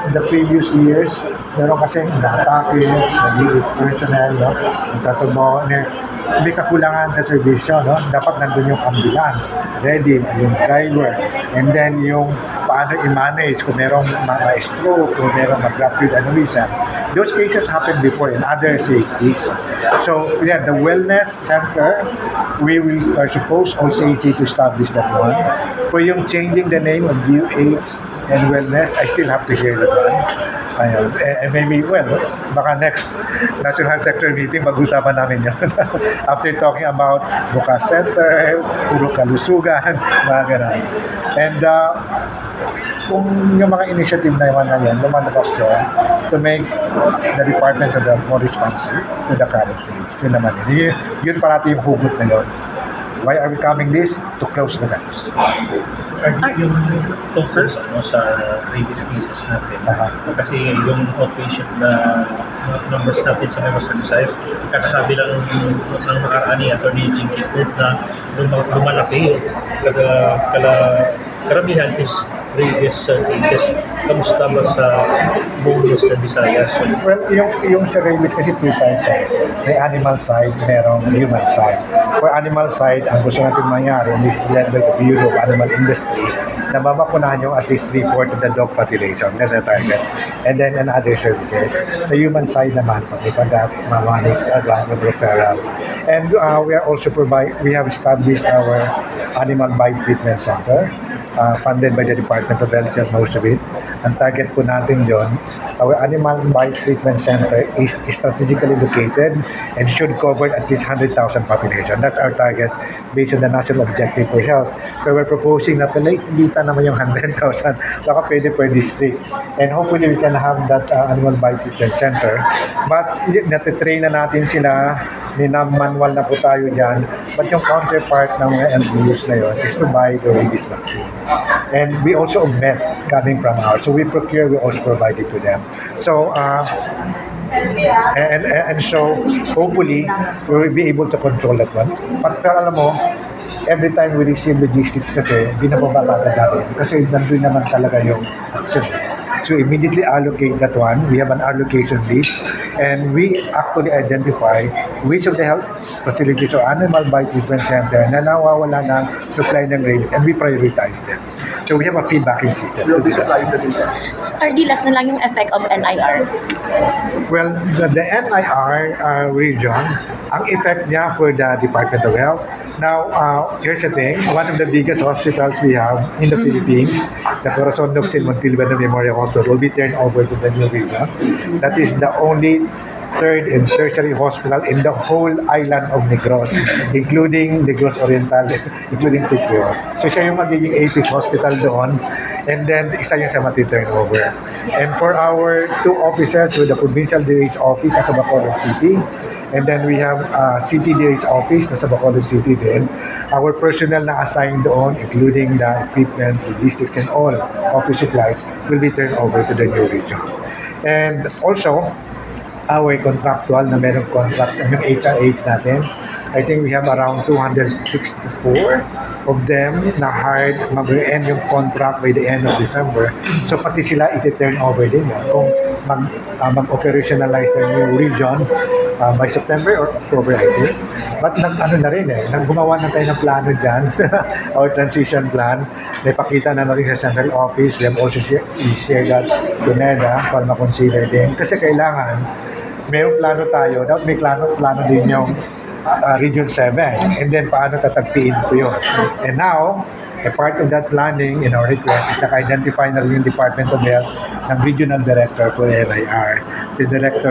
in the previous years, meron kasing na-atake, nag-iit personnel, no? Nagtatubo, may kakulangan sa servisyo, no? Dapat nandun yung ambulance, ready, yung driver, and then yung paano i-manage kung merong ma-stroke, kung merong mag-rapid aneurysm. Those cases happened before in other CHDs. So, yeah, the wellness center, we are supposed on CHD to establish that one. For yung changing the name of DOH and wellness, I still have to hear that one. Ayun. And maybe, well, baka next National Health Sector meeting, mag-usapan namin yun. After talking about Bukas Center, Puro Kalusugan, mga ganun. And kung yung mga initiative na yan, lumalabas yun to make the department of the more responsive to the current needs. Yun naman yun. Yun parati yung hugot na yun. Why are we coming this? To close the gaps. Yung tungkol sa previous cases natin, kasi yung outpatient na numbers natin sa member services, kakasabi lang ng nakaraan ni Atty. Jinky Court na lumalaki karamihan is previous cases. Kamusta ba sa buong Western Visayas? Well, yung sa rabies kasi two sides eh. May animal side, merong human side. For animal side, ang gusto natin mangyari, and this is led by the Bureau of Animal Industry, na mabakunahan yung at least 3/4 of the dog population. That's the target. And then in other services. Sa human side naman, pag-ipagat, mamanage agad with referral. And we have established our animal bite treatment center, funded by the Department of Health, most of it. Ang target po natin doon, our animal bite treatment center is strategically located and should cover at least 100,000 population. That's our target based on the national objective for health. So we're proposing na palita naman yung 100,000, baka pwede per district. And hopefully we can have that animal bite treatment center. But natitrain na natin sila, manual na po tayo dyan. But yung counterpart ng mga LGUs na yun is to buy the rabies vaccine. And we also augment coming from ours. So we procure, we also provide it to them. So, and so hopefully we will be able to control that one. Pero alam mo, every time we receive logistics kasi, binababa natin. Kasi nandun naman talaga yung action. So immediately allocate that one. We have an allocation list and we actually identify which of the health facilities or animal bite treatment center na nawawala ng supply ng rabies and we prioritize them. So we have a feedbacking system. You'll be supplying the data. Ardilas na lang yung effect of NIR. Well, the NIR region, ang effect niya for the Department of Health. Now, here's the thing. One of the biggest hospitals we have in the Philippines, the Corazon Duxil Montalbano Memorial Hospital, will be turned over to the new region. That is the only third and tertiary hospital in the whole island of Negros, including Negros Oriental, including Siquijor. So siya yung magiging apex hospital doon, and then isa yung sa mati-turnover. And for our two offices with the provincial DH office at Bacolod City, and then we have City DH office na sa Bacolod City din. Our personnel na assigned doon, including the equipment, logistics, and all office supplies, will be turned over to the new region. And also, our contractual na merong contract, yung HRH natin, I think we have around 264 of them na hired, mag-end yung contract by the end of December. So pati sila iti-turn over din yun. Kung mag-operationalize their new region by September or October, I think. But gumawa na tayo ng plano dyan, our transition plan. May pakita na natin sa central office. We have also shared that to NEDA para ma-consider din. Kasi kailangan, mayroong plano tayo, dapat may plano din yung Region 7, and then paano tatagpiin ko yun. And now, a part of that planning in our request is naka-identify na rin yung Department of Health ng Regional Director for NIR. Si Director